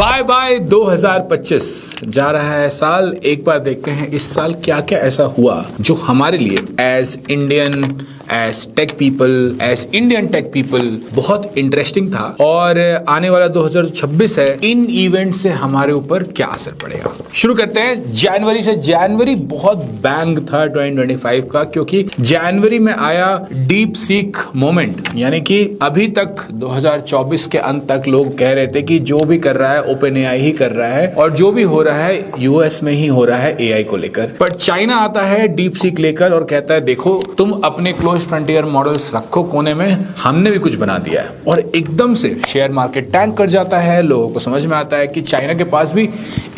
Bye bye 2025 जा रहा है साल। एक बार देखते हैं इस साल क्या क्या ऐसा हुआ जो हमारे लिए as Indian, as tech people, as Indian tech people बहुत इंटरेस्टिंग था। और आने वाला 2026 है, इन इवेंट से हमारे ऊपर क्या असर पड़ेगा। शुरू करते हैं जनवरी से। जनवरी बहुत बैंग था 2025 का, क्योंकि जनवरी में आया डीप सीक मोमेंट। यानी कि अभी तक 2024 के अंत तक लोग कह रहे थे कि जो भी कर रहा है ओपन एआई ही कर रहा है, और जो भी हो रहा है यूएस में ही हो रहा है एआई को लेकर। पर चाइना आता है डीप सीक लेकर और कहता है देखो तुम अपने क्लोज फ्रंटियर मॉडल्स रखो कोने में, हमने भी कुछ बना दिया है। और एकदम से शेयर मार्केट टैंक कर जाता है। लोगों को समझ में आता है कि चाइना के पास भी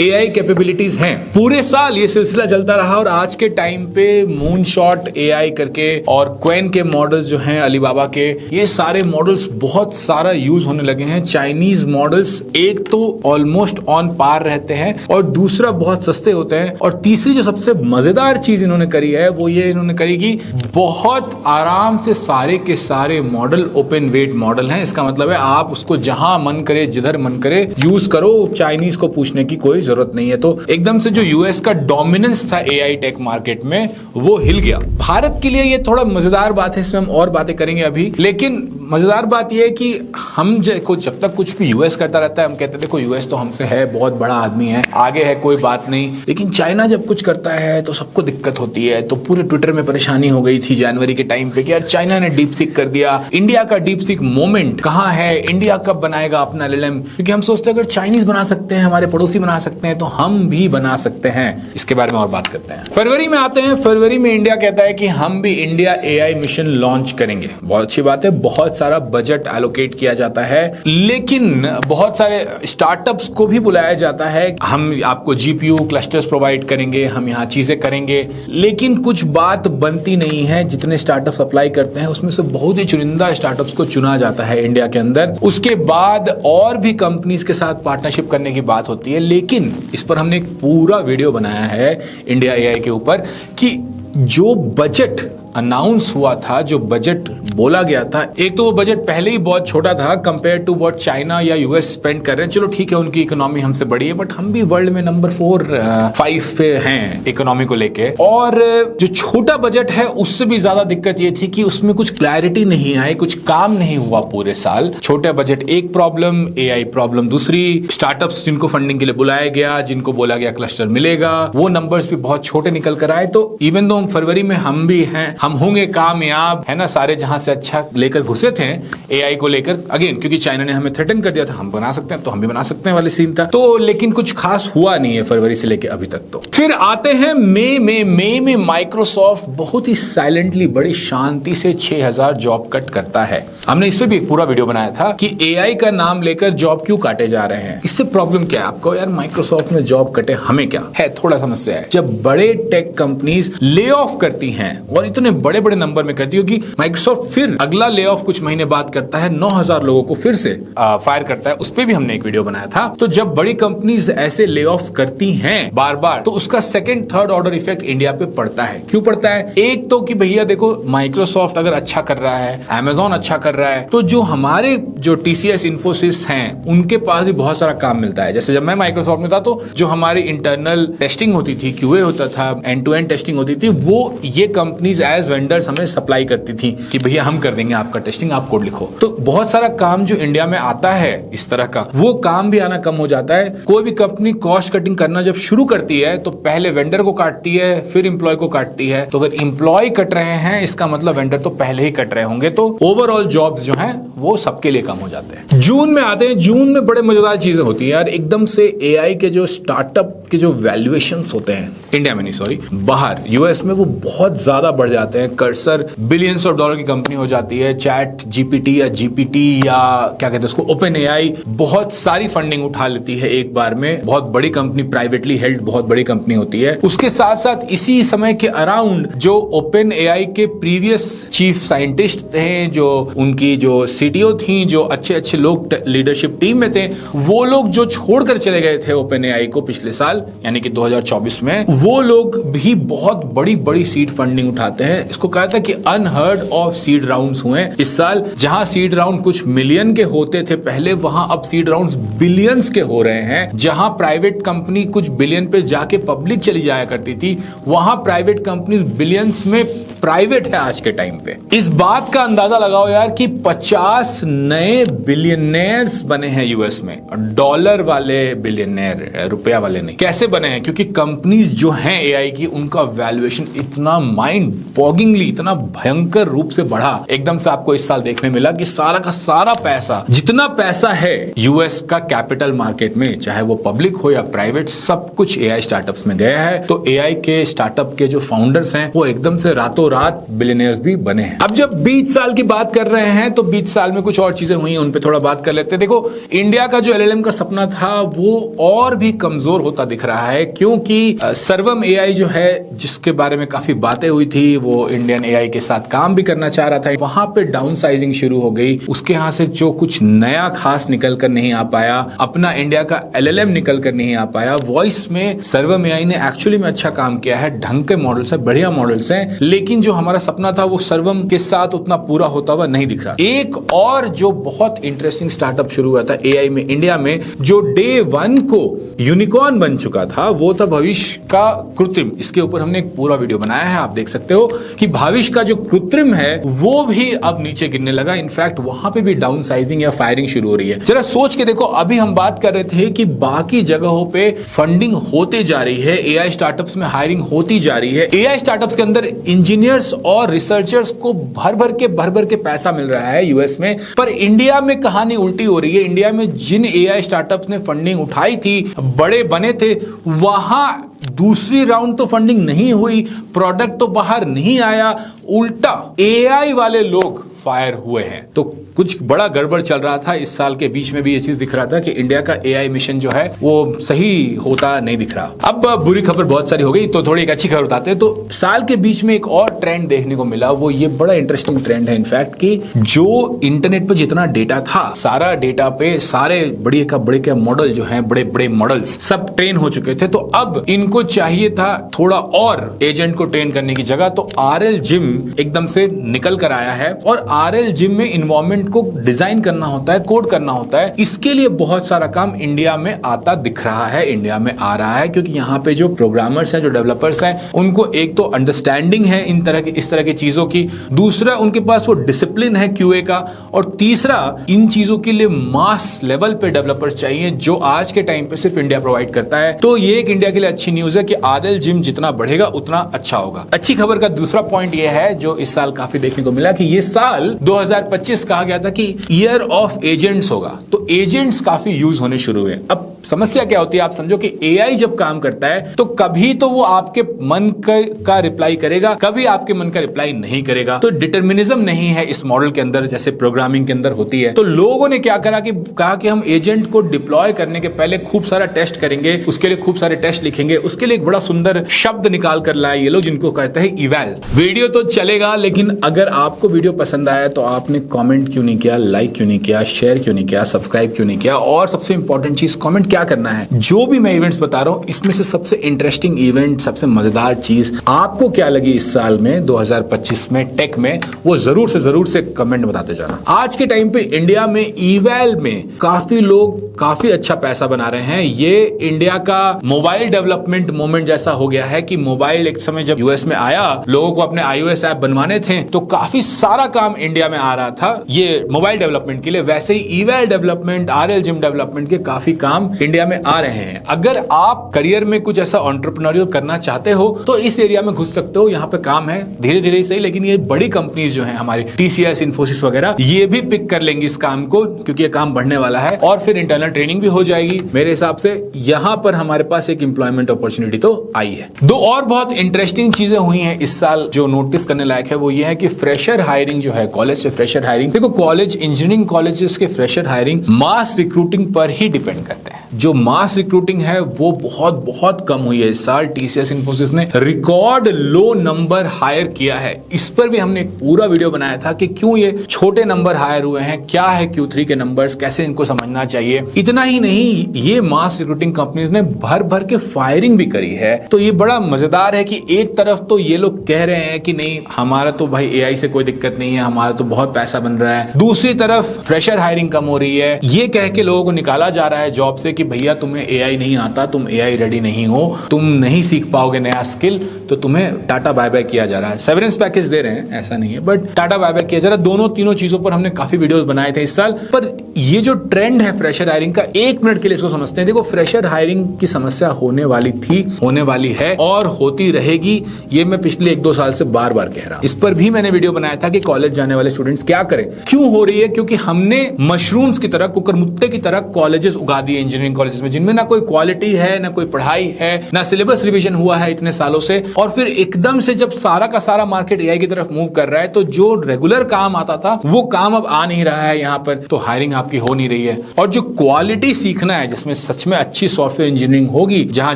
एआई कैपेबिलिटीज हैं। पूरे साल ये सिलसिला चलता रहा और आज के टाइम पे मूनशॉट एआई करके और क्वेन के मॉडल्स जो हैं अलीबाबा के, ये सारे मॉडल्स बहुत सारा यूज होने लगे हैं। चाइनीज मॉडल्स एक तो ऑलमोस्ट ऑन पार रहते हैं और दूसरा बहुत सस्ते होते हैं। और तीसरी जो सबसे मजेदार चीज इन्होंने करी है वो ये इन्होंने करी कि बहुत आराम से सारे के सारे मॉडल ओपन वेट मॉडल हैं। इसका मतलब है आप उसको जहां मन करे जिधर मन करे यूज करो, चाइनीज को पूछने की कोई जरूरत नहीं है। तो एकदम से जो यूएस का डोमिनेंस था एआई टेक मार्केट में वो हिल गया। भारत के लिए ये थोड़ा मजेदार बात है, इसमें हम और बातें करेंगे अभी। लेकिन मजेदार बात यह है कि हम जब तक कुछ भी यूएस करता रहता है हम कहते थे देखो यूएस तो हमसे है, बहुत बड़ा आदमी है, आगे है, कोई बात नहीं। लेकिन चाइना जब कुछ करता है तो सबको दिक्कत होती है। तो पूरे ट्विटर में परेशानी हो गई थी जनवरी के टाइम पे कि यार चाइना ने डीप सीक कर दिया, इंडिया का डीप सीक मोमेंट कहां है, इंडिया कब बनाएगा अपना एलएलएम। क्योंकि हम सोचते हैं अगर चाइनीज बना सकते हैं, हमारे पड़ोसी बना सकते हैं, तो हम भी बना सकते हैं। इसके बारे में और बात करते हैं। फरवरी में आते हैं। फरवरी में इंडिया कहता है कि हम भी इंडिया एआई मिशन लॉन्च करेंगे। बहुत अच्छी बात है, बहुत सारा बजट एलोकेट किया जाता है, लेकिन बहुत सारे स्टार्टअप्स को भी बुलाया जाता है। हम आपको जीपीयू क्लस्टर्स प्रोवाइड करेंगे, हम यहाँ चीजें करेंगे, लेकिन कुछ बात बनती नहीं है। जितने स्टार्टअप्स अप्लाई करते हैं उसमें से बहुत ही चुनिंदा स्टार्टअप्स को चुना जाता है इंडिया के अंदर। उसके बाद और भी कंपनीज के साथ पार्टनरशिप करने की बात होती है। लेकिन इस पर हमने एक पूरा वीडियो बनाया है इंडिया एआई के ऊपर कि जो बजट अनाउंस हुआ था, जो बजट बोला गया था, एक तो वो बजट पहले ही बहुत छोटा था कंपेयर टू व्हाट चाइना या यूएस स्पेंड कर रहे हैं। चलो ठीक है, उनकी इकोनॉमी हमसे बड़ी है, बट हम भी वर्ल्ड में नंबर 4-5 पे हैं इकोनॉमी को लेके। और जो छोटा बजट है उससे भी ज्यादा दिक्कत ये थी कि उसमें कुछ क्लैरिटी नहीं आई, कुछ काम नहीं हुआ पूरे साल। छोटा बजट एक प्रॉब्लम, एआई प्रॉब्लम दूसरी, स्टार्टअप्स जिनको फंडिंग के लिए बुलाया गया, जिनको बोला गया क्लस्टर मिलेगा, वो नंबर्स भी बहुत छोटे निकल कर आए। तो इवन दो फरवरी में हम भी हैं, हम होंगे कामयाब, है ना, सारे जहां से अच्छा लेकर घुसे थे एआई को लेकर। अगेन क्योंकि चाइना ने हमें थ्रेटन कर दिया था, हम बना सकते हैं तो हम भी बना सकते हैं वाली सीन था। तो लेकिन कुछ खास हुआ नहीं है फरवरी से लेकर अभी तक। तो फिर आते हैं मई में माइक्रोसॉफ्ट बहुत ही साइलेंटली, बड़ी शांति से 6000 जॉब कट करता है। हमने इस पे भी एक पूरा वीडियो बनाया था कि एआई का नाम लेकर जॉब क्यों काटे जा रहे हैं, इससे प्रॉब्लम क्या है आपको। यार माइक्रोसॉफ्ट में जॉब कटे, हमें क्या है, थोड़ा समस्या है। जब बड़े टेक कंपनीज ले ऑफ करती हैं और इतने बड़े बड़े नंबर में करती है, क्योंकि माइक्रोसॉफ्ट फिर अगला ले ऑफ कुछ महीने बाद करता है, 9000 लोगों को फिर से फायर करता है। उस पे भी हमने एक वीडियो बनाया था। तो जब बड़ी कंपनीज ऐसे ले ऑफ्स करती हैं बार बार, तो उसका second third order effect India पे पड़ता है। क्यों पड़ता है? एक तो कि भैया देखो माइक्रोसॉफ्ट अगर अच्छा कर रहा है, अमेजॉन अच्छा कर रहा है, तो जो हमारे जो टीसीएस इन्फोसिस हैं उनके पास भी बहुत सारा काम मिलता है। जैसे जब मैं माइक्रोसॉफ्ट में था तो जो हमारी इंटरनल टेस्टिंग होती थी, क्यूए होता था, एंड टू एंड टेस्टिंग होती थी, वो ये कंपनीज एज वेंडर्स हमें सप्लाई करती थी कि भैया हम कर देंगे आपका टेस्टिंग, आप कोड लिखो। तो बहुत सारा काम जो इंडिया में आता है इस तरह का, वो काम भी आना कम हो जाता है। कोई भी कंपनी कॉस्ट कटिंग करना जब शुरू करती है तो पहले वेंडर को काटती है, फिर एम्प्लॉय को काटती है। तो अगर एम्प्लॉय कट रहे हैं इसका मतलब वेंडर तो पहले ही कट रहे होंगे। तो ओवरऑल जॉब्स जो हैं वो सबके लिए कम हो जाते हैं। जून में आते हैं। जून में बड़े मजेदार चीजें होती है यार। एकदम से एआई के जो स्टार्टअप के जो वैल्यूएशंस होते हैं इंडिया में नहीं, सॉरी, बाहर यूएस में, वो बहुत ज्यादा बढ़ जाते हैं। कर्सर बिलियंस ऑफ डॉलर की कंपनी हो जाती है। चैट जीपीटी या जीपीटी या क्या कहते हैं उसको, ओपन एआई, बहुत सारी फंडिंग उठा लेती है एक बार में। बहुत बड़ी कंपनी, प्राइवेटली हेल्ड बहुत बड़ी कंपनी होती है। उसके साथ साथ इसी समय के अराउंड जो ओपन एआई के प्रीवियस चीफ साइंटिस्ट थे, जो उनकी जो सीटीओ थी, जो अच्छे अच्छे लोग लीडरशिप टीम में थे, वो लोग जो छोड़कर चले गए थे ओपन एआई को पिछले साल यानी कि 2024 में, वो लोग भी बहुत बड़ी बड़ी सीड फंडिंग उठाते हैं। इसको कहा था कि अनहर्ड ऑफ सीड राउंड्स हुए इस साल। जहां सीड राउंड कुछ मिलियन के होते थे पहले, वहां अब सीड राउंड्स बिलियंस के हो रहे हैं। जहां प्राइवेट कंपनी कुछ बिलियन पे जाके पब्लिक चली जाया करती थी, वहां प्राइवेट कंपनीज बिलियंस में प्राइवेट है आज के टाइम पे। इस बात का अंदाजा लगाओ यार कि 50 नए बिलियनेयर्स बने हैं यूएस में, डॉलर वाले बिलियनेयर, रुपया वाले नहीं। कैसे बने हैं? क्योंकि कंपनीज जो हैं एआई की, उनका वैल्यूएशन इतना माइंड बॉगिंगली, इतना भयंकर रूप से बढ़ा। एकदम से आपको इस साल देखने मिला कि सारा का सारा पैसा, जितना पैसा है यूएस का कैपिटल मार्केट में, चाहे वो पब्लिक हो या प्राइवेट, सब कुछ एआई स्टार्टअप्स में गया है। तो एआई के स्टार्टअप के जो फाउंडर्स हैं वो एकदम से रातों रात बिलियनियर्स भी बने हैं। अब जब 20 साल की बात कर रहे हैं तो 20 साल में कुछ और चीजें हुई, उन पे थोड़ा बात कर लेते हैं। देखो, इंडिया का जो एलएलएम का सपना था वो और भी कमजोर होता दिख रहा है, क्योंकि सर्वम एआई जो है, जिसके बारे में काफी बातें हुई थी, वो इंडियन एआई के साथ काम भी करना चाह रहा था, वहां पे डाउन साइजिंग शुरू हो गई। उसके यहां से जो कुछ नया खास निकल कर नहीं आ पाया, अपना इंडिया का एलएलएम निकल कर नहीं आ पाया। वॉइस में सर्वम एआई ने एक्चुअली में अच्छा काम किया है, ढंग के मॉडल्स है, बढ़िया मॉडल्स हैं, लेकिन जो हमारा सपना था वो सर्वम के साथ उतना पूरा होता हुआ नहीं दिख रहा। एक और जो बहुत इंटरेस्टिंग स्टार्टअप शुरू हुआ था एआई में इंडिया में, जो डे 1 को यूनिकॉर्न बन चुका था, वो था भविष्य का कृत्रिम। इसके ऊपर हमने एक पूरा वीडियो बनाया है, आप देख सकते हो कि भविष्य का जो कृत्रिम है वो भी अब नीचे गिरने लगा। इनफैक्ट वहां पे भी डाउन साइजिंग या फायरिंग शुरू हो रही है। जरा सोच के देखो, अभी हम बात कर रहे थे कि बाकी जगहों पे फंडिंग होते जा रही है, एआई स्टार्टअप्स में हायरिंग होती जा रही है, एआई स्टार्टअप्स के अंदर इंजीनियर्स और रिसर्चर्स को भर भर के पैसा मिल रहा है यूएस में। पर इंडिया में कहानी उल्टी हो रही है। इंडिया में जिन एआई स्टार्टअप्स ने फंडिंग उठाई थी, बड़े बने थे, वहां दूसरी राउंड तो फंडिंग नहीं हुई, प्रोडक्ट तो बाहर नहीं आया, उल्टा एआई वाले लोग फायर हुए हैं। तो कुछ बड़ा गड़बड़ चल रहा था। इस साल के बीच में भी ये चीज दिख रहा था कि इंडिया का एआई मिशन जो है वो सही होता नहीं दिख रहा। अब बुरी खबर बहुत सारी हो गई, तो थोड़ी एक अच्छी खबर बताते हैं। तो साल के बीच में एक और ट्रेंड देखने को मिला, वो ये बड़ा इंटरेस्टिंग ट्रेंड है इनफैक्ट, कि जो इंटरनेट पर जितना डेटा था, सारा डेटा पे सारे बड़े का मॉडल जो है, बड़े बड़े मॉडल्स सब ट्रेन हो चुके थे। तो अब इनको चाहिए था थोड़ा और एजेंट को ट्रेन करने की जगह, तो आरएल जिम एकदम से निकल कर आया है। और आरएल जिम में इन्वायरमेंट को डिजाइन करना होता है, कोड करना होता है। इसके लिए बहुत सारा काम इंडिया में आता दिख रहा है, इंडिया में आ रहा है, क्योंकि यहाँ पे जो प्रोग्रामर्स हैं, जो डेवलपर्स हैं, उनको एक तो अंडरस्टैंडिंग है इस तरह की चीजों की, दूसरा उनके पास वो डिसिप्लिन है क्यूए का, और तीसरा इन चीजों के लिए मास लेवल पे डेवलपर्स चाहिए, जो आज के टाइम पे सिर्फ इंडिया प्रोवाइड करता है। तो ये एक इंडिया के लिए अच्छी न्यूज है कि आरएल जिम जितना बढ़ेगा उतना अच्छा होगा। अच्छी खबर का दूसरा पॉइंट ये है, जो इस साल काफी देखने को मिला, कि ये साल 2025 कहा गया था कि ईयर ऑफ एजेंट्स होगा। तो एजेंट्स काफी यूज होने शुरू हुए। अब समस्या क्या होती है, आप समझो कि एआई जब काम करता है तो कभी तो वो आपके मन का रिप्लाई करेगा, कभी आपके मन का रिप्लाई नहीं करेगा। तो डिटर्मिनिज्म नहीं है इस मॉडल के अंदर, जैसे प्रोग्रामिंग के अंदर होती है। तो लोगों ने क्या करा कि कहा कि हम एजेंट को डिप्लॉय करने के पहले खूब सारा टेस्ट करेंगे, उसके लिए खूब सारे टेस्ट लिखेंगे। उसके लिए एक बड़ा सुंदर शब्द निकाल कर लाए ये लोग, जिनको कहते हैं इवैल। वीडियो तो चलेगा, लेकिन अगर आपको वीडियो पसंद आया तो आपने कॉमेंट क्यों नहीं किया, लाइक क्यों नहीं किया, शेयर क्यों नहीं किया, सब्सक्राइब क्यों नहीं किया? और सबसे इंपॉर्टेंट चीज, कमेंट क्या करना है। जो भी मैं इवेंट्स बता रहा हूं, इसमें से सबसे इंटरेस्टिंग इवेंट, सबसे मजेदार चीज आपको क्या लगी इस साल में 2025 में टेक में, वो जरूर से कमेंट बताते जाना। आज के टाइम पे इंडिया में ईवैल में काफी लोग काफी अच्छा पैसा बना रहे हैं। ये इंडिया का मोबाइल डेवलपमेंट मोमेंट जैसा हो गया है कि मोबाइल एक समय जब यूएस में आया, लोगों को अपने iOS ऐप बनवाने थे, तो काफी सारा काम इंडिया में आ रहा था ये मोबाइल डेवलपमेंट के लिए। वैसे ही ईवैल डेवलपमेंट, आरएल जिम डेवलपमेंट के काफी काम इंडिया में आ रहे हैं। अगर आप करियर में कुछ ऐसा एंटरप्रेन्योरियल करना चाहते हो तो इस एरिया में घुस सकते हो। यहाँ पे काम है, धीरे धीरे ही सही, लेकिन ये बड़ी कंपनीज जो है हमारी टीसीएस, इन्फोसिस वगैरह, ये भी पिक कर लेंगी इस काम को, क्योंकि ये काम बढ़ने वाला है और फिर इंटरनल ट्रेनिंग भी हो जाएगी। मेरे हिसाब से यहाँ पर हमारे पास एक एम्प्लॉयमेंट अपॉर्चुनिटी तो आई है। दो और बहुत इंटरेस्टिंग चीजें हुई हैं इस साल जो नोटिस करने लायक है, वो ये है कि फ्रेशर हायरिंग जो है, कॉलेज से फ्रेशर हायरिंग, देखो कॉलेज, इंजीनियरिंग कॉलेजेस के फ्रेशर हायरिंग मास रिक्रूटिंग पर ही डिपेंड करते हैं। जो मास रिक्रूटिंग है वो बहुत बहुत कम हुई है इस साल। टीसीएस इन्फोसिस ने रिकॉर्ड लो नंबर हायर किया है। इस पर भी हमने एक पूरा वीडियो बनाया था कि क्यों ये छोटे नंबर हायर हुए हैं, क्या है Q3 के नंबर्स, कैसे इनको समझना चाहिए। इतना ही नहीं, ये मास रिक्रूटिंग कंपनीज ने भर भर के फायरिंग भी करी है। तो ये बड़ा मजेदार है कि एक तरफ तो ये लोग कह रहे हैं कि नहीं हमारा तो भाई एआई से कोई दिक्कत नहीं है, हमारा तो बहुत पैसा बन रहा है, दूसरी तरफ फ्रेशर हायरिंग कम हो रही है। ये कह के लोगों को निकाला जा रहा है जॉब से कि भैया तुम्हें एआई नहीं आता, तुम एआई रेडी नहीं हो, तुम नहीं सीख पाओगे नया स्किल, तो तुम्हें टाटा बाय बाय किया जा रहा है। सेवरेंस पैकेज दे रहे हैं, ऐसा नहीं है, बट टाटा बाय बाय किया जा रहा है। दोनों तीनों चीजों पर हमने काफी वीडियोस बनाए थे इस साल। पर ये जो ट्रेंड है फ्रेशर हायरिंग का, एक मिनट के लिए इसको समझते हैं। देखो, फ्रेशर हायरिंग की समस्या होने वाली थी, होने वाली है और होती रहेगी। ये मैं पिछले 1-2 साल से बार बार कह रहा हूं। इस पर भी मैंने वीडियो बनाया था कि कॉलेज जाने वाले स्टूडेंट्स क्या करें। क्यों हो रही है? क्योंकि हमने मशरूम्स की तरह, कुकरमुत्ते की तरह कॉलेजेस उगा दिए इंजीनियरिंग कॉलेजेस में, जिनमें ना कोई क्वालिटी है, ना कोई पढ़ाई है, ना सिलेबस रिवीजन हुआ है इतने सालों से। और फिर एकदम से जब सारा का सारा मार्केट एआई की तरफ मूव कर रहा है, तो जो रेगुलर काम आता था वो काम अब आ नहीं रहा है यहाँ पर, तो हायरिंग आपकी हो नहीं रही है। और जो क्वालिटी सीखना है, जिसमें सच में अच्छी सॉफ्टवेयर इंजीनियरिंग होगी, जहां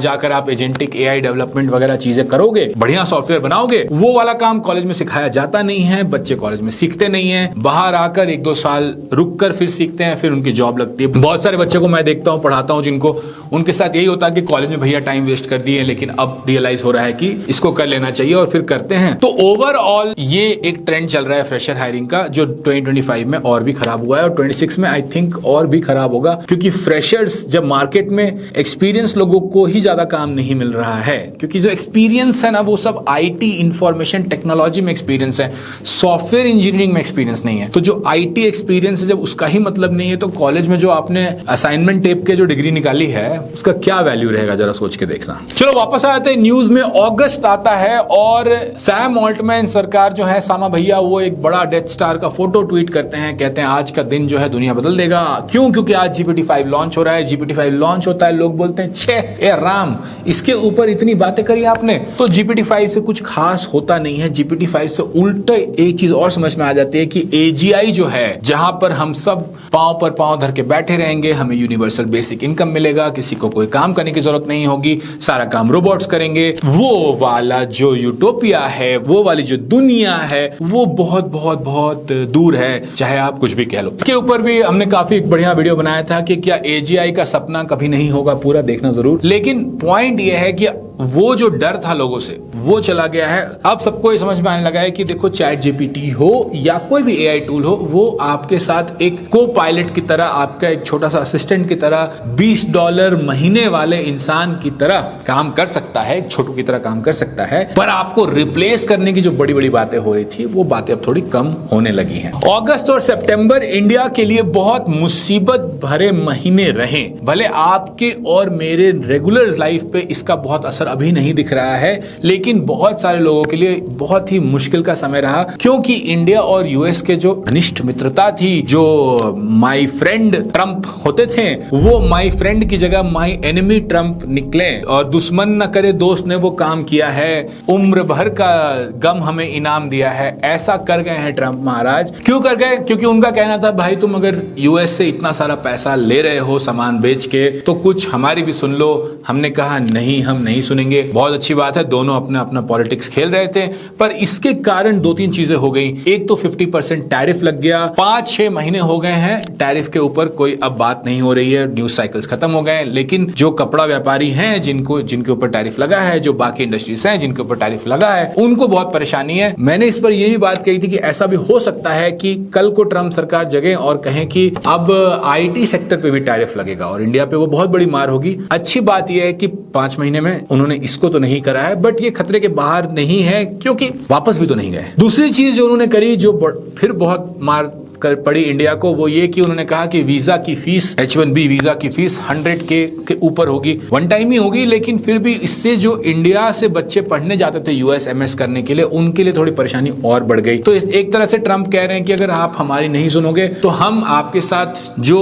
जाकर आप एजेंटिक एआई डेवलपमेंट वगैरह चीजें करोगे, बढ़िया सॉफ्टवेयर बनाओगे, वो वाला काम कॉलेज में सिखाया जाता नहीं है। बच्चे कॉलेज में सीखते नहीं है, बाहर आकर 1-2 साल रुक कर फिर सीखते हैं, फिर उनकी जॉब लगती है। बहुत सारे बच्चों को मैं देखता हूं, पढ़ाता हूं, जिनको उनके साथ यही होता है कि कॉलेज में भैया टाइम वेस्ट कर दिए, लेकिन अब रियलाइज हो रहा है कि इसको कर लेना चाहिए और फिर करते हैं। तो ओवरऑल ये एक ट्रेंड चल रहा है फ्रेशर हायरिंग का, जो 2025 में और भी खराब हुआ है और 26 में आई थिंक और भी खराब होगा, क्योंकि फ्रेशर्स जब मार्केट में एक्सपीरियंस लोगों को ही ज्यादा काम नहीं मिल रहा है, क्योंकि जो एक्सपीरियंस है ना वो सब आईटी इंफॉर्मेशन टेक्नोलॉजी में एक्सपीरियंस है, सॉफ्टवेयर इंजीनियरिंग में एक्सपीरियंस नहीं है। तो जो आईटी एक्सपीरियंस है, जब उसका ही मतलब नहीं है, तो कॉलेज में जो आपने असाइनमेंट टेप के जो डिग्री निकाली है उसका क्या वैल्यू रहेगा, जरा सोच के देखना। चलो वापस आते हैं न्यूज में। अगस्त आता है और सैम ऑल्टमैन सरकार जो है, सामा भैया, वो एक बड़ा डेथ स्टार का फोटो ट्वीट करते हैं, कहते हैं आज का दिन जो है दुनिया बदल देगा। क्यों? क्योंकि आज GPT-5 लॉन्च हो रहा है। GPT-5 लॉन्च होता है, लोग बोलते हैं छे ए राम, इसके ऊपर इतनी बातें करी आपने। तो GPT-5 से कुछ खास होता नहीं है। GPT-5 से उल्टा एक चीज और समझ में आ जाती है कि AGI जो है, जहां पर हम सब पांव पर पांव धर के बैठे रहेंगे, हमें यूनिवर्सल बेसिक इनकम मिलेगा, किसी को कोई काम करने की जरूरत नहीं होगी, सारा काम रोबोट्स करेंगे, वो वाला जो यूटोपिया है, वो वाली जो दुनिया है, वो बहुत बहुत बहुत दूर है, चाहे आप कुछ भी कह लो। इसके ऊपर भी हमने काफी बढ़िया वीडियो बनाया था कि क्या AGI का सपना कभी नहीं होगा पूरा, देखना जरूर। लेकिन पॉइंट ये है कि वो जो डर था लोगों से वो चला गया है। अब सबको ये समझ में आने लगा है कि देखो, चैट GPT हो या कोई भी AI टूल हो, वो आपके साथ एक को पायलट की तरह, आपका एक छोटा सा असिस्टेंट की तरह, $20 महीने वाले इंसान की तरह काम कर सकता है, एक छोटू की तरह काम कर सकता है। पर आपको रिप्लेस करने की जो बड़ी बड़ी बातें हो रही थी, वो बातें अब थोड़ी कम होने लगी हैं। अगस्त और सितंबर इंडिया के लिए बहुत मुसीबत भरे महीने रहे। भले आपके और मेरे रेगुलर लाइफ पे इसका बहुत असर अभी नहीं दिख रहा है, लेकिन बहुत सारे लोगों के लिए बहुत ही मुश्किल का समय रहा, क्योंकि इंडिया और यूएस के जो घनिष्ठ मित्रता थी, जो माय फ्रेंड ट्रंप होते थे, वो माय फ्रेंड की जगह माय एनिमी ट्रंप निकले। और दुश्मन न करे दोस्त ने वो काम किया है, उम्र भर का गम हमें इनाम दिया है, ऐसा कर गए हैं ट्रंप महाराज। क्यों कर गए? क्योंकि उनका कहना था, भाई तुम अगर यूएस से इतना सारा पैसा ले रहे हो सामान बेच के, तो कुछ हमारी भी सुन लो। हमने कहा नहीं, हम नहीं सुनेंगे। बहुत अच्छी बात है, दोनों अपना अपना पॉलिटिक्स खेल रहे थे, पर इसके कारण 2-3 चीजें हो गई। एक तो 50% टैरिफ लग गया। 5-6 महीने हो गए हैं टैरिफ के ऊपर कोई अब बात नहीं हो रही है, न्यूज साइकिल्स खत्म हो गए। लेकिन जो कपड़ा व्यापारी हैं, जिनके ऊपर टैरिफ लगा है, जो बाकी इंडस्ट्रीज हैं जिनके ऊपर टैरिफ लगा है, उनको बहुत परेशानी है। मैंने इस पर यही बात कही थी कि ऐसा भी हो सकता है कि कल को ट्रंप सरकार जगे और कहें कि अब आईटी सेक्टर पे भी टैरिफ लगेगा और इंडिया पे वो बहुत बड़ी मार होगी। अच्छी बात यह है कि 5 महीने में उन्होंने इसको तो नहीं करा है, बट ये खतरे के बाहर नहीं है, क्योंकि वापस भी तो नहीं गए। दूसरी चीज जो उन्होंने करी, जो फिर बहुत मार कर पड़ी इंडिया को, वो ये कि उन्होंने कहा कि वीजा की फीस, H1B वीजा की फीस 100K के ऊपर होगी। वन टाइम ही होगी, लेकिन फिर भी इससे जो इंडिया से बच्चे पढ़ने जाते थे US MS करने के लिए, उनके लिए थोड़ी परेशानी और बढ़ गई। तो एक तरह से ट्रंप कह रहे हैं कि अगर आप हमारी नहीं सुनोगे तो हम आपके साथ जो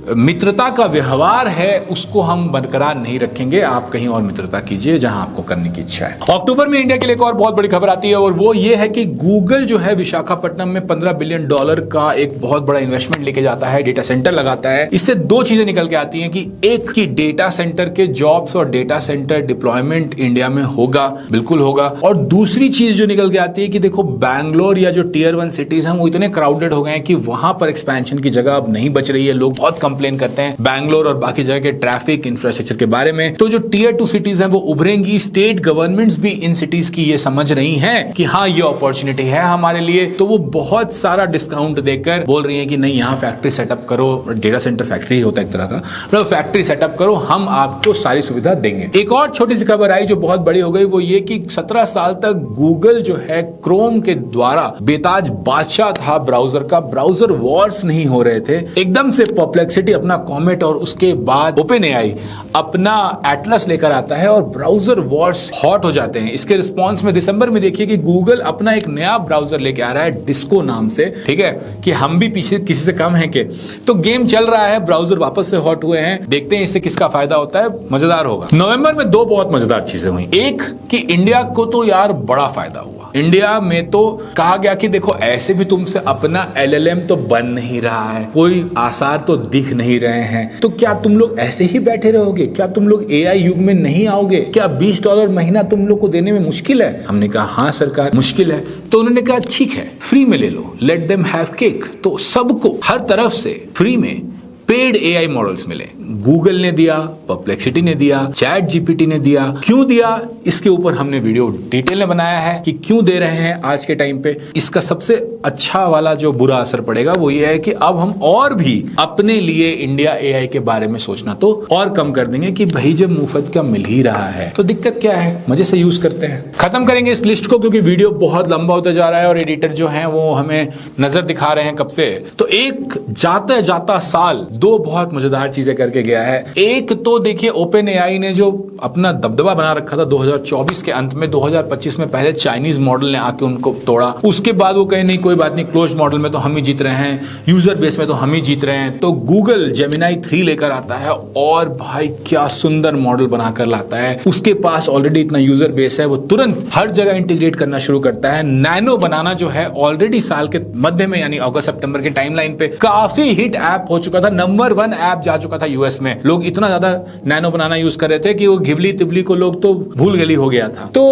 मित्रता का व्यवहार है उसको हम बरकरार नहीं रखेंगे। आप कहीं और मित्रता कीजिए जहां आपको करने की इच्छा है। अक्टूबर में इंडिया के लिए एक और बहुत बड़ी खबर आती है और वो ये है कि गूगल जो है विशाखापट्टनम में $15 बिलियन का एक बहुत बड़ा इन्वेस्टमेंट लेके जाता है, डेटा सेंटर लगाता है। इससे दो चीजें निकल के आती हैं कि एक की डेटा सेंटर के जॉब्स और डेटा सेंटर डिप्लॉयमेंट इंडिया में होगा, बिल्कुल होगा। और दूसरी चीज जो निकल के आती है कि देखो बैंगलोर या जो टियर 1 सिटीज हैं वो इतने क्राउडेड हो गए हैं कि वहां पर एक्सपेंशन की जगह अब नहीं बच रही है। लोग बहुत कंप्लेन करते हैं बैंगलोर और बाकी जगह के ट्रैफिक इंफ्रास्ट्रक्चर के बारे में। तो जो टियर 2 सिटीज हैं वो उभरेंगी। स्टेट गवर्नमेंट्स भी इन सिटीज की ये समझ रही हैं कि हाँ ये अपॉर्चुनिटी है हमारे लिए, तो वो बहुत सारा डिस्काउंट देकर बोल रही है कि नहीं यहाँ फैक्ट्री सेटअप करो। डेटा सेंटर फैक्ट्री होता है एक तरह का, मतलब फैक्ट्री सेटअप करो, हम आपको सारी सुविधा देंगे। एक और छोटी सी खबर आई जो बहुत बड़ी हो गई, वो ये कि 17 साल तक गूगल जो है क्रोम के द्वारा बेताज बादशाह था ब्राउजर का। ब्राउजर वॉर्स नहीं हो रहे थे। एकदम से परप्लेक्सिटी अपना कॉमेट और उसके बाद ओपन एआई अपना एटलस लेकर आता है और ब्राउजर वॉर्स हॉट हो जाते हैं। इसके रिस्पॉन्स में दिसंबर में देखिए कि गूगल अपना एक नया ब्राउजर लेके आ रहा है डिस्को नाम से, ठीक है, कि हम भी पीछे किसी से कम है के। तो गेम चल रहा है, ब्राउजर वापस से हॉट हुए हैं, देखते हैं इससे किसका फायदा होता है, मजेदार होगा। नवंबर में दो बहुत मजेदार चीजें हुई। एक कि इंडिया को तो यार बड़ा फायदा हुआ। इंडिया में तो कहा गया कि देखो ऐसे भी तुमसे अपना LLM तो बन नहीं रहा है, कोई आसार तो दिख नहीं रहे हैं, तो क्या तुम लोग ऐसे ही बैठे रहोगे? क्या तुम लोग AI युग में नहीं आओगे? क्या $20 महीना तुम लोग को देने में मुश्किल है? हमने कहा हाँ सरकार मुश्किल है। तो उन्होंने कहा ठीक है फ्री में ले लो, लेट देम हैव केक। तो सबको हर तरफ से फ्री में पेड AI मॉडल्स मिले। गूगल ने दिया, परप्लेक्सिटी ने दिया, चैट जीपीटी ने दिया। क्यों दिया इसके ऊपर हमने वीडियो डिटेल में बनाया है कि क्यों दे रहे हैं आज के टाइम पे। इसका सबसे अच्छा वाला जो बुरा असर पड़ेगा वो ये है कि अब हम और भी अपने लिए इंडिया AI के बारे में सोचना तो और कम कर देंगे कि भाई जब मुफ्त का मिल ही रहा है तो दिक्कत क्या है, मजे से यूज करते हैं। खत्म करेंगे इस लिस्ट को क्योंकि वीडियो बहुत लंबा होता जा रहा है और एडिटर जो है वो हमें नजर दिखा रहे हैं कब से। तो एक जाता जाता साल दो बहुत मजेदार चीजें करके गया है। एक तो देखिए ओपन एआई ने जो अपना दबदबा बना रखा था 2024 के अंत में, 2025 में पहले चाइनीज मॉडल ने आके उनको तोड़ा। उसके बाद वो कहे नहीं कोई बात नहीं, क्लोज मॉडल में तो हम ही जीत रहे हैं, यूजर बेस में तो हम ही जीत रहे हैं। तो गूगल जेमिनाई 3 लेकर आता है और भाई क्या सुंदर मॉडल बनाकर लाता है। उसके पास ऑलरेडी इतना यूजर बेस है, वो तुरंत हर जगह इंटीग्रेट करना शुरू करता है। नैनो बनाना जो है ऑलरेडी साल के मध्य में यानी अगस्त सितंबर के टाइमलाइन पे काफी हिट ऐप हो चुका था, नंबर 1 ऐप जा चुका था यूएस में। लोग इतना ज्यादा नैनो बनाना यूज कर रहे थे कि वो घिबली तिबली को लोग तो भूल गली हो गया था। तो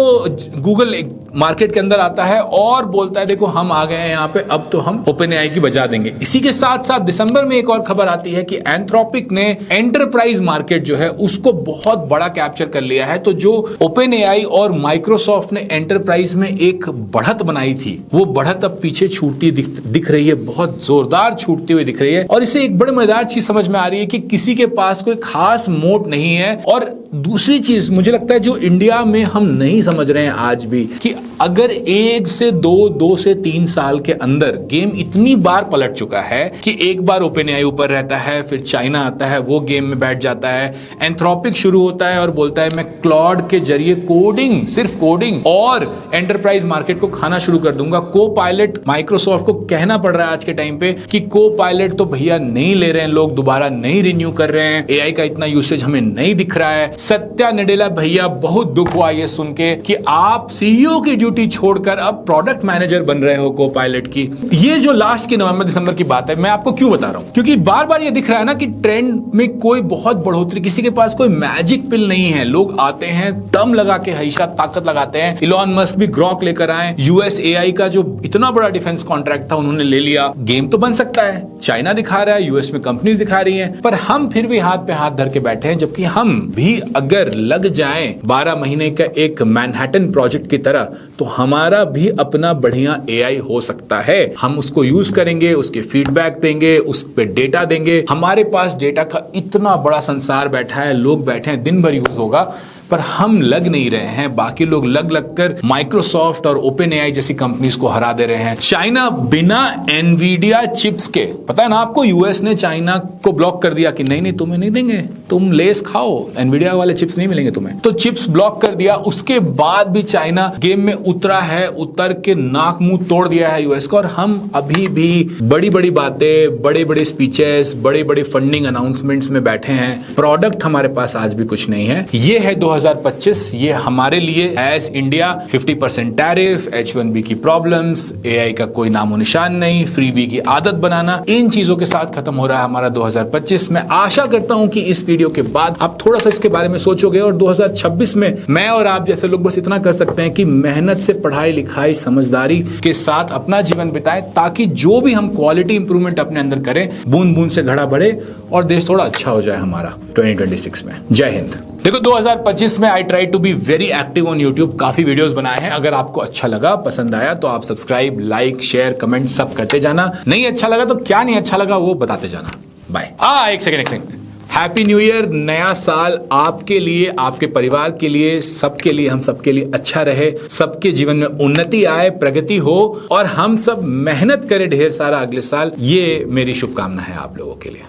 गूगल एक मार्केट के अंदर आता है और बोलता है देखो हम आ गए हैं यहाँ पे, अब तो हम ओपन एआई की बजा देंगे। इसी के साथ साथ दिसंबर में एक और खबर आती है कि एंथ्रोपिक ने एंटरप्राइज मार्केट जो है उसको बहुत बड़ा कैप्चर कर लिया है। तो जो ओपन एआई और माइक्रोसॉफ्ट ने एंटरप्राइज में एक बढ़त बनाई थी वो बढ़त अब पीछे छूटती दिख रही है, बहुत जोरदार छूटती हुई दिख रही है। और इसे एक बड़ी मजेदार चीज समझ में आ रही है कि किसी के पास कोई खास मोट नहीं है। और दूसरी चीज मुझे लगता है जो इंडिया में हम नहीं समझ रहे हैं आज भी, कि अगर 1 से 2 से 3 साल के अंदर गेम इतनी बार पलट चुका है कि एक बार ओपन एआई ऊपर रहता है, फिर चाइना आता है, वो गेम में बैठ जाता है, एंथ्रोपिक शुरू होता है और बोलता है मैं क्लॉड के जरिए कोडिंग, सिर्फ कोडिंग और एंटरप्राइज मार्केट को खाना शुरू कर दूंगा। को पायलट माइक्रोसॉफ्ट को कहना पड़ रहा है आज के टाइम पे कि को पायलट तो भैया नहीं ले रहे हैं लोग, दोबारा नहीं रिन्यू कर रहे हैं, एआई का इतना यूसेज हमें नहीं दिख रहा है। सत्या नडेला भैया बहुत दुख हुआ ये सुन के कि आप सीईओ की ड्यूटी छोड़कर अब प्रोडक्ट मैनेजर बन रहे हो को पायलट की। ये जो लास्ट की नवंबर दिसंबर की बात है, मैं आपको क्यों बता रहा हूं, क्योंकि बार बार ये दिख रहा है ना कि ट्रेंड में कोई बहुत बढ़ोतरी, किसी के पास कोई मैजिक पिल नहीं है। लोग आते हैं दम लगा के, हईशा ताकत लगाते हैं। इलॉन मस्क भी ग्रॉक लेकर आए, यूएस एआई का जो इतना बड़ा डिफेंस कॉन्ट्रैक्ट था उन्होंने ले लिया। गेम तो बन सकता है, चाइना दिखा रहा है, यूएस में कंपनीज दिखा रही हैं, पर हम फिर भी हाथ पे हाथ धर के बैठे हैं। जबकि हम भी अगर लग जाएं 12 महीने का एक मैनहट्टन प्रोजेक्ट की तरह तो हमारा भी अपना बढ़िया एआई हो सकता है। हम उसको यूज करेंगे, उसके फीडबैक देंगे, उस पे डेटा देंगे। हमारे पास डेटा का इतना बड़ा संसार बैठा है, लोग बैठे हैं, दिन भर यूज होगा। पर हम लग नहीं रहे हैं। बाकी लोग लग लग कर माइक्रोसॉफ्ट और ओपन एआई जैसी कंपनीज को हरा दे रहे हैं। चाइना बिना एनवीडिया चिप्स के, पता है ना आपको, यूएस ने चाइना को ब्लॉक कर दिया कि नहीं नहीं तुम्हें नहीं देंगे, तुम लेस खाओ, एनवीडिया वाले चिप्स नहीं मिलेंगे तुम्हें। तो चिप्स ब्लॉक कर दिया। उसके बाद भी चाइना गेम में उतरा है, उतर के नाक मुंह तोड़ दिया है यूएस का। और हम अभी भी बड़ी बड़ी बातें, बड़े बड़े स्पीचेस, बड़े बड़े फंडिंग अनाउंसमेंट्स में बैठे हैं। प्रोडक्ट हमारे पास आज भी कुछ नहीं है। ये है 2025, ये हमारे लिए एज इंडिया 50% टैरिफ, H1B की प्रॉब्लम्स, एआई का कोई नामो निशान नहीं, फ्रीबी की आदत बनाना, इन चीजों के साथ खत्म हो रहा है हमारा 2025। मैं आशा करता हूं कि इस वीडियो के बाद आप थोड़ा सा इसके बारे में सोचोगे और 2026 में मैं और आप जैसे लोग बस इतना कर सकते हैं कि मेहनत से पढ़ाई लिखाई समझदारी के साथ अपना जीवन बिताएं, ताकि जो भी हम क्वालिटी इंप्रूवमेंट अपने अंदर करें, बूंद बूंद से घड़ा बढ़े और देश थोड़ा अच्छा हो जाए हमारा 2026 में। जय हिंद। देखो 2025 में I try to be very active on YouTube, काफी वीडियोस बनाए हैं। अगर आपको अच्छा लगा, पसंद आया तो आप सब्सक्राइब, लाइक, शेयर, कमेंट सब करते जाना। नहीं अच्छा लगा तो क्या नहीं अच्छा लगा वो बताते जाना। बाय। एक सेकंड। Happy new year. नया साल आपके लिए, आपके परिवार के लिए, सबके लिए, हम सबके लिए अच्छा रहे, सबके जीवन में उन्नति आए, प्रगति हो और हम सब मेहनत करें ढेर सारा अगले साल। ये मेरी शुभकामना है आप लोगों के लिए।